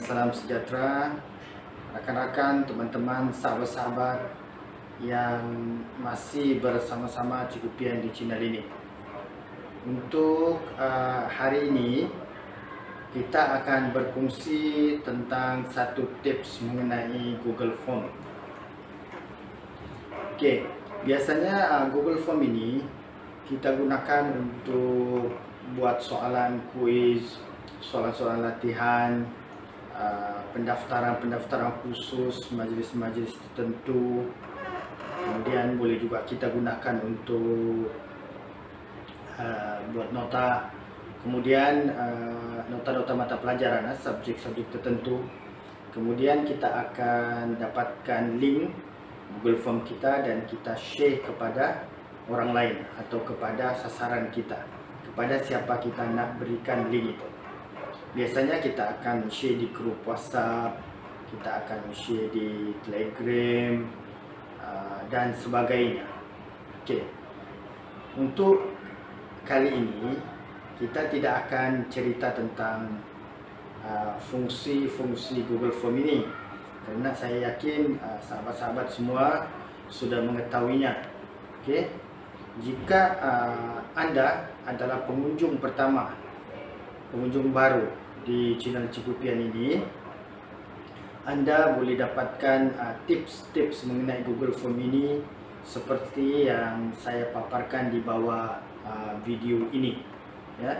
salam sejahtera rakan-rakan, teman-teman, sahabat-sahabat yang masih bersama-sama Cikgu Pian di channel ini. Untuk hari ini kita akan berkongsi tentang satu tips mengenai Google Form. Okey, biasanya Google Form ini kita gunakan untuk buat soalan kuis, soalan-soalan latihan, pendaftaran khusus, majlis-majlis tertentu. Kemudian boleh juga kita gunakan untuk buat nota. Kemudian nota-nota mata pelajaran, subjek-subjek tertentu. Kemudian kita akan dapatkan link Google Form kita dan kita share kepada orang lain atau kepada sasaran kita, kepada siapa kita nak berikan link itu. Biasanya kita akan share di grup WhatsApp, kita akan share di Telegram dan sebagainya. Okey. Untuk kali ini kita tidak akan cerita tentang fungsi-fungsi Google Form ini, kerana saya yakin sahabat-sahabat semua sudah mengetahuinya. Okey. Jika anda adalah pengunjung pertama, pengunjung baru di channel Cikgu Pian ini, anda boleh dapatkan tips-tips mengenai Google Form ini seperti yang saya paparkan di bawah video ini. Ya,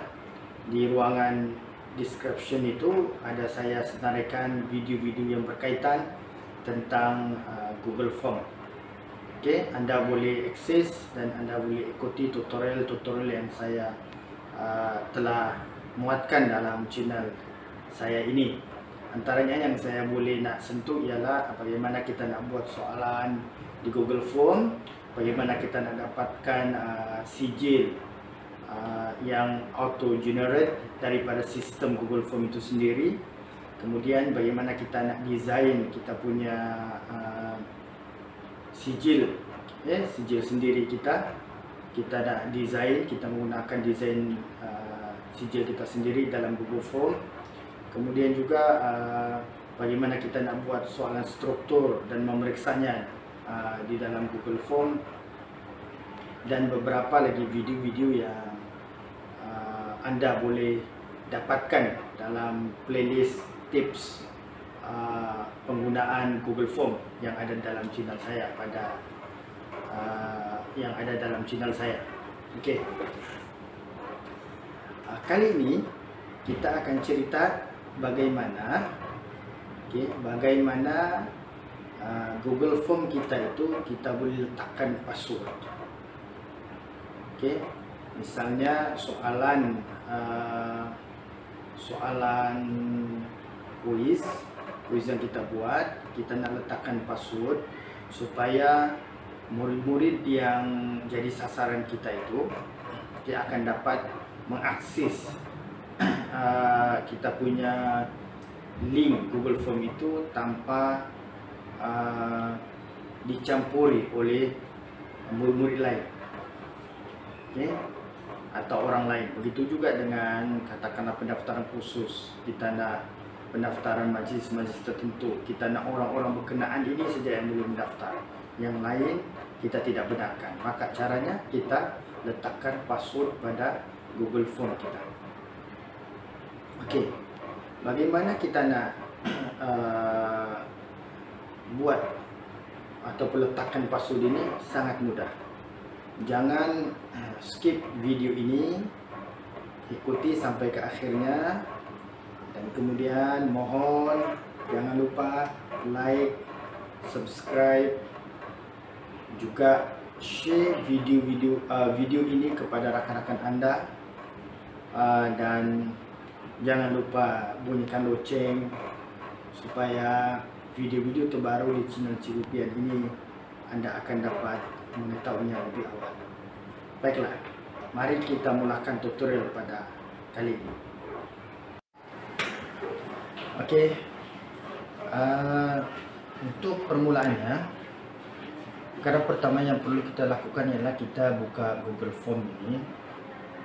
di ruangan description itu ada saya senaraikan video-video yang berkaitan tentang Google Form. Okey, anda boleh akses dan anda boleh ikuti tutorial-tutorial yang saya telah muatkan dalam channel saya ini. Antaranya yang saya boleh nak sentuh ialah bagaimana kita nak buat soalan di Google Form, bagaimana kita nak dapatkan sijil yang auto generate daripada sistem Google Form itu sendiri. Kemudian bagaimana kita nak design kita punya sijil, sijil sendiri kita nak design, kita menggunakan design sijil kita sendiri dalam Google Form. Kemudian juga bagaimana kita nak buat soalan struktur dan memeriksanya di dalam Google Form, dan beberapa lagi video-video yang anda boleh dapatkan dalam playlist tips penggunaan Google Form yang ada dalam channel saya Okey. Kali ini kita akan cerita bagaimana Google Form kita itu kita boleh letakkan password. Okey, misalnya soalan kuis yang kita buat, kita nak letakkan password supaya murid-murid yang jadi sasaran kita itu dia akan dapat mengakses kita punya link Google Form itu tanpa dicampuri oleh murid-murid lain, okay? Atau orang lain. Begitu juga dengan katakanlah pendaftaran khusus, kita nak pendaftaran majlis-majlis tertentu, kita nak orang-orang berkenaan ini saja yang boleh mendaftar, yang lain kita tidak benarkan. Maka caranya kita letakkan password pada Google Form kita. Okey, bagaimana kita nak buat atau letakkan password ini? Sangat mudah. Jangan skip video ini, ikuti sampai ke akhirnya, dan kemudian mohon jangan lupa like, subscribe, juga share video ini kepada rakan-rakan anda, dan jangan lupa bunyikan loceng supaya video-video terbaru di channel Cikgu Pian ini anda akan dapat mengetahuinya lebih awal. Baiklah, mari kita mulakan tutorial pada kali ini. Okey, untuk permulaannya, perkara pertama yang perlu kita lakukan ialah kita buka Google Form ini.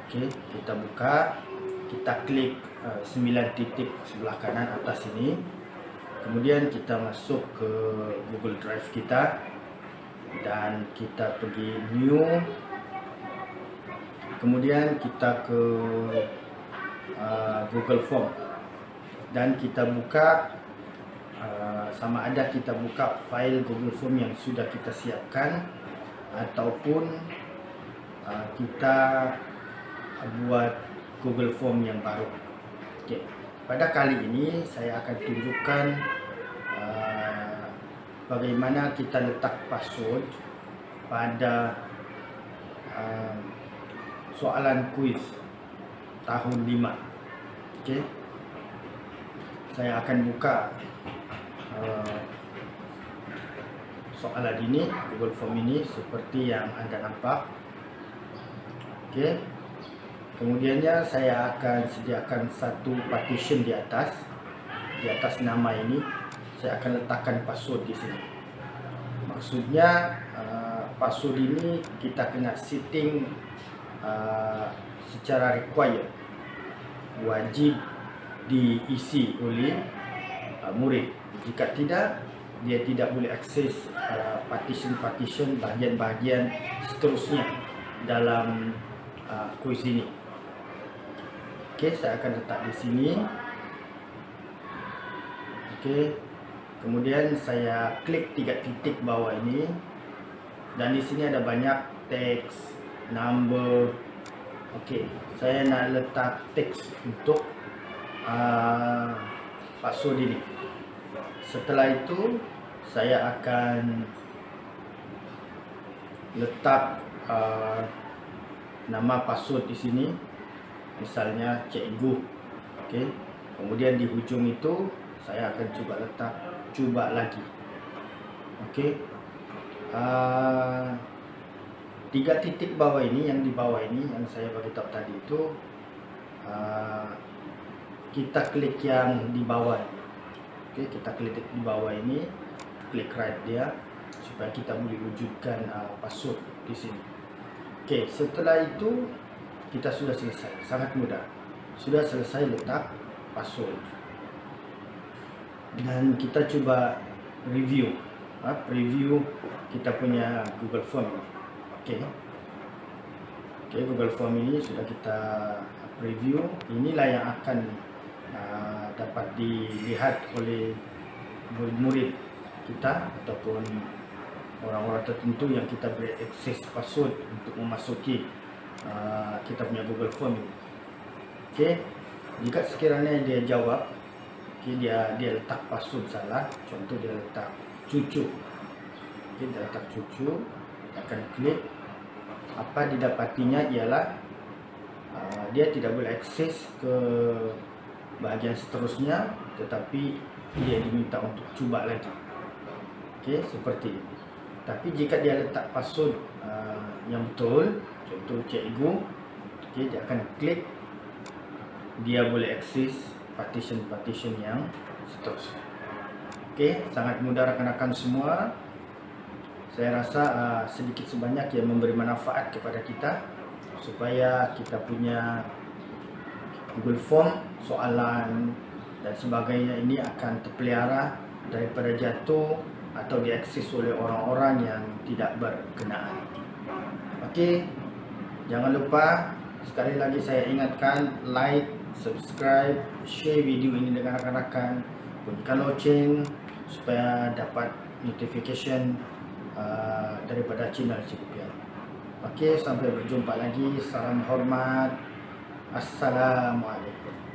Okey, kita buka. kita klik 9 titik sebelah kanan atas ini. Kemudian kita masuk ke Google Drive kita dan kita pergi New. Kemudian kita ke Google Form dan kita buka, sama ada kita buka file Google Form yang sudah kita siapkan ataupun kita buat Google Form yang baru. Okay. Pada kali ini saya akan tunjukkan bagaimana kita letak password pada soalan kuis tahun 5. Okay. Saya akan buka soalan ini, Google Form ini seperti yang Anda nampak. Okey. Kemudiannya saya akan sediakan satu partition di atas nama ini. Saya akan letakkan password di sini. Maksudnya password ini kita kena setting secara required, wajib diisi oleh murid. Jika tidak, dia tidak boleh akses partition-partition, bahagian-bahagian seterusnya dalam kuis ini. Okey, saya akan letak di sini. Okey. Kemudian saya klik 3 titik bawah ini dan di sini ada banyak teks, number. Okey, saya nak letak teks untuk password ini. Setelah itu saya akan letak nama password di sini, misalnya cikgu. Okey. Kemudian di hujung itu saya akan cuba letak cuba lagi. Okey. 3 titik bawah ini, yang di bawah ini yang saya bagi tahu tadi itu, kita klik yang di bawah ini. Okey, kita klik di bawah ini, klik right dia supaya kita boleh wujudkan password di sini. Okey, setelah itu kita sudah selesai. Sangat mudah. Sudah selesai letak password. Dan kita coba review, preview kita punya Google Form ini. Okey. Okey, Google Form ini sudah kita preview. Inilah yang akan dapat dilihat oleh murid kita ataupun orang-orang tertentu yang kita beri akses password untuk memasuki kita punya Google Form ini. Okey, jika sekiranya dia jawab, okay, dia letak password salah, contoh dia letak cucu. Okey, dia letak cucu, kita akan klik. Apa didapatinya ialah dia tidak boleh akses ke bahagian seterusnya, tetapi dia diminta untuk cuba lagi. Okey, seperti ini. Tapi jika dia letak password yang betul, contoh cikgu, okey, dia akan klik, dia boleh akses partition-partition yang seterusnya. Okey, sangat mudah rakan-rakan semua. Saya rasa sedikit sebanyak yang memberi manfaat kepada kita supaya kita punya Google Form, soalan dan sebagainya ini akan terpelihara daripada jatuh atau diakses oleh orang-orang yang tidak berkenaan. Okey, jangan lupa sekali lagi saya ingatkan, like, subscribe, share video ini dengan rakan-rakan, bunyikan loceng supaya dapat notification daripada channel Cikgu Pian. Okey, sampai berjumpa lagi. Salam hormat. Assalamualaikum.